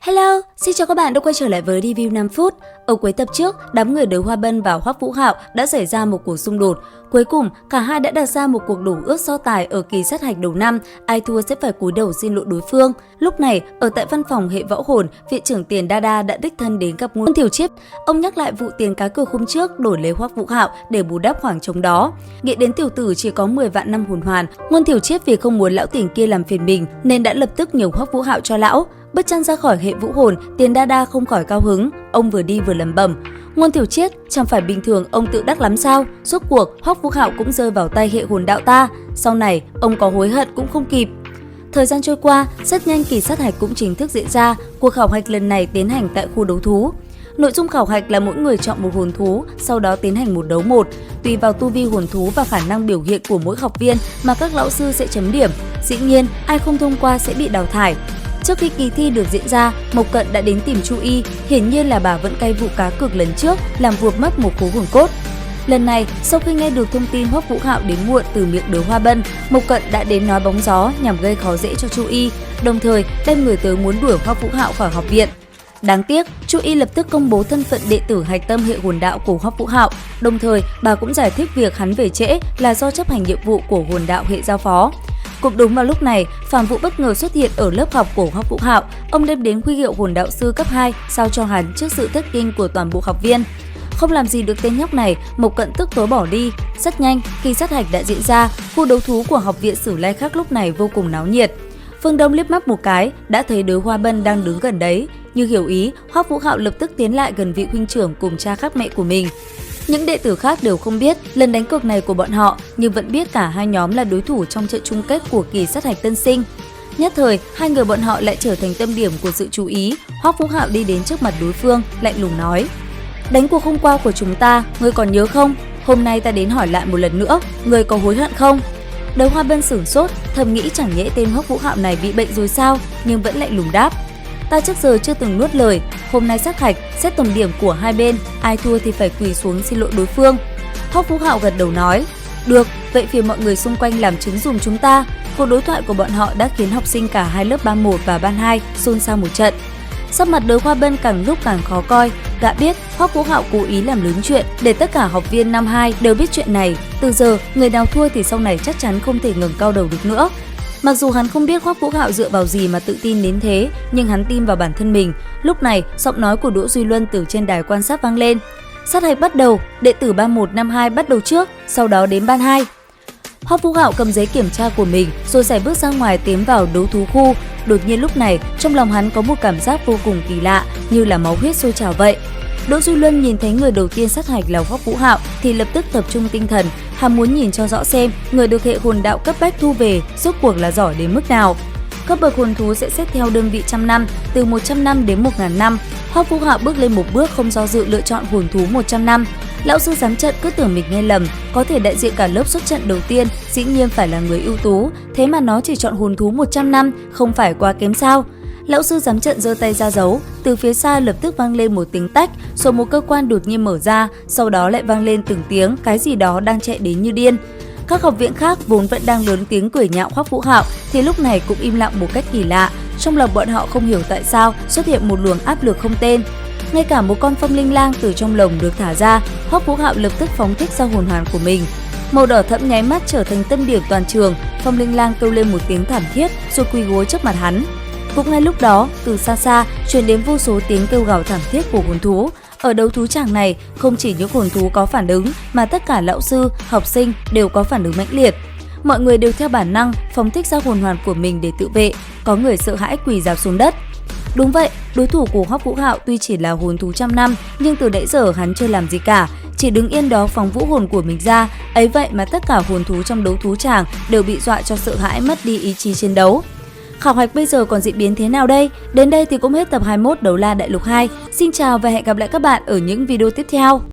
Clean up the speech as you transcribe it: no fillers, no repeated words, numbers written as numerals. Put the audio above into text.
Hello, xin chào các bạn đã quay trở lại với review 5 phút. Ở cuối tập trước, đám người Đới Hoa Bân và Hoắc Vũ Hạo đã xảy ra một cuộc xung đột. Cuối cùng, cả hai đã đặt ra một cuộc đổ ước so tài ở kỳ sát hạch đầu năm, ai thua sẽ phải cúi đầu xin lỗi đối phương. Lúc này, ở tại văn phòng hệ võ hồn, viện trưởng Tiền Đa Đa đã đích thân đến gặp Ngôn Thiểu Chiết. Ông nhắc lại vụ tiền cá cược hôm trước đổi lấy Hoắc Vũ Hạo để bù đắp khoảng trống đó. Nghĩ đến tiểu tử chỉ có 10 vạn năm hồn hoàn, Ngôn Thiểu Chiết vì không muốn lão tiền kia làm phiền mình nên đã lập tức nhường Hoắc Vũ Hạo cho lão. Bước chân ra khỏi hệ vũ hồn, Tiền Đa Đa không khỏi cao hứng, ông vừa đi vừa lẩm bẩm: Ngôn Thiểu Chiết, chẳng phải bình thường ông tự đắc lắm sao? Rốt cuộc Hoắc Vũ Hạo cũng rơi vào tay hệ hồn đạo ta, sau này ông có hối hận cũng không kịp. Thời gian trôi qua, rất nhanh kỳ sát hạch cũng chính thức diễn ra. Cuộc khảo hạch lần này tiến hành tại khu đấu thú. Nội dung khảo hạch là mỗi người chọn một hồn thú, sau đó tiến hành 1 đấu 1. Tùy vào tu vi hồn thú và khả năng biểu hiện của mỗi học viên mà các lão sư sẽ chấm điểm. Dĩ nhiên, ai không thông qua sẽ bị đào thải. Trước khi kỳ thi được diễn ra, Mộc Cận đã đến tìm Chu Y, hiển nhiên là bà vẫn cay vụ cá cược lần trước, làm vụt mất một khố hồn cốt. Lần này, sau khi nghe được thông tin Hoắc Vũ Hạo đến muộn từ miệng Đới Hoa Bân, Mộc Cận đã đến nói bóng gió nhằm gây khó dễ cho Chu Y, đồng thời đem người tới muốn đuổi Hoắc Vũ Hạo khỏi học viện. Đáng tiếc, Chu Y lập tức công bố thân phận đệ tử hạch tâm hệ hồn đạo của Hoắc Vũ Hạo, đồng thời bà cũng giải thích việc hắn về trễ là do chấp hành nhiệm vụ của hồn đạo hệ giao phó. Cũng đúng vào lúc này, Phạm Vũ bất ngờ xuất hiện ở lớp học của Hoắc Vũ Hạo. Ông đem đến huy hiệu hồn đạo sư cấp 2 sao cho hắn trước sự thất kinh của toàn bộ học viên. Không làm gì được tên nhóc này, Mộc Cận tức tối bỏ đi. Rất nhanh, kỳ sát hạch đã diễn ra, khu đấu thú của học viện Sử Lai Khắc lúc này vô cùng náo nhiệt. Phương Đông liếc mắt một cái, đã thấy Đới Hoa Bân đang đứng gần đấy. Như hiểu ý, Hoắc Vũ Hạo lập tức tiến lại gần vị huynh trưởng cùng cha khác mẹ của mình. Những đệ tử khác đều không biết lần đánh cược này của bọn họ, nhưng vẫn biết cả hai nhóm là đối thủ trong trận chung kết của kỳ sát hạch tân sinh. Nhất thời, hai người bọn họ lại trở thành tâm điểm của sự chú ý. Hoắc Vũ Hạo đi đến trước mặt đối phương, lạnh lùng nói: Đánh cuộc hôm qua của chúng ta, ngươi còn nhớ không? Hôm nay ta đến hỏi lại một lần nữa, ngươi có hối hận không? Đới Hoa Bân sửng sốt, thầm nghĩ chẳng nhẽ tên Hoắc Vũ Hạo này bị bệnh rồi sao, nhưng vẫn lạnh lùng đáp: Ta trước giờ chưa từng nuốt lời, hôm nay sát hạch, xét tổng điểm của hai bên, ai thua thì phải quỳ xuống xin lỗi đối phương. Hoắc Vũ Hạo gật đầu nói: Được, vậy phiền mọi người xung quanh làm chứng dùm chúng ta. Cuộc đối thoại của bọn họ đã khiến học sinh cả hai lớp ban 1 và ban 2 xôn xao một trận. Sắc mặt Đới Hoa Bân càng lúc càng khó coi, gã biết Hoắc Vũ Hạo cố ý làm lớn chuyện để tất cả học viên năm 2 đều biết chuyện này. Từ giờ, người nào thua thì sau này chắc chắn không thể ngẩng cao đầu được nữa. Mặc dù hắn không biết Hoắc Vũ Hạo dựa vào gì mà tự tin đến thế, nhưng hắn tin vào bản thân mình. Lúc này, giọng nói của Đỗ Duy Luân từ trên đài quan sát vang lên: Sát hạch bắt đầu, đệ tử ban 1 năm 2 bắt đầu trước, sau đó đến ban 2. Hoắc Vũ Hạo cầm giấy kiểm tra của mình rồi sải bước ra ngoài tiến vào đấu thú khu. Đột nhiên lúc này, trong lòng hắn có một cảm giác vô cùng kỳ lạ, như là máu huyết sôi trào vậy. Đỗ Duy Luân nhìn thấy người đầu tiên sát hạch là Hoắc Vũ Hạo thì lập tức tập trung tinh thần, hắn muốn nhìn cho rõ xem người được hệ hồn đạo cấp bách thu về rốt cuộc là giỏi đến mức nào. Cấp bậc hồn thú sẽ xếp theo đơn vị trăm năm, từ 100 năm đến 1000 năm. Hoắc Vũ Hạo bước lên một bước không do dự lựa chọn hồn thú 100 năm. Lão sư giám trận cứ tưởng mình nghe lầm, có thể đại diện cả lớp xuất trận đầu tiên, dĩ nhiên phải là người ưu tú, thế mà nó chỉ chọn hồn thú 100 năm, không phải quá kém sao? Lão sư giám trận giơ tay ra dấu, từ phía xa lập tức vang lên một tiếng tách, rồi một cơ quan đột nhiên mở ra, sau đó lại vang lên từng tiếng cái gì đó đang chạy đến như điên. Các học viện khác vốn vẫn đang lớn tiếng cười nhạo Hoắc Vũ Hạo thì lúc này cũng im lặng một cách kỳ lạ, trong lòng bọn họ không hiểu tại sao xuất hiện một luồng áp lực không tên. Ngay cả một con phong linh lang từ trong lồng được thả ra, Hoắc Vũ Hạo lập tức phóng thích ra hồn hoàn của mình. Màu đỏ thẫm nháy mắt trở thành tâm điểm toàn trường, phong linh lang kêu lên một tiếng thảm thiết rồi quỳ gối trước mặt hắn. Cũng ngay lúc đó, từ xa xa truyền đến vô số tiếng kêu gào thảm thiết của hồn thú. Ở đấu thú tràng này, không chỉ những hồn thú có phản ứng mà tất cả lão sư, học sinh đều có phản ứng mãnh liệt. Mọi người đều theo bản năng phóng thích ra hồn hoàn của mình để tự vệ, có người sợ hãi quỳ rạp xuống đất. Đúng vậy, đối thủ của Hoắc Vũ Hạo tuy chỉ là hồn thú trăm năm, nhưng từ nãy giờ hắn chưa làm gì cả, chỉ đứng yên đó phóng vũ hồn của mình ra, ấy vậy mà tất cả hồn thú trong đấu thú tràng đều bị dọa cho sợ hãi mất đi ý chí chiến đấu. Khảo hạch bây giờ còn diễn biến thế nào đây? Đến đây thì cũng hết tập 21 Đấu La Đại Lục 2. Xin chào và hẹn gặp lại các bạn ở những video tiếp theo.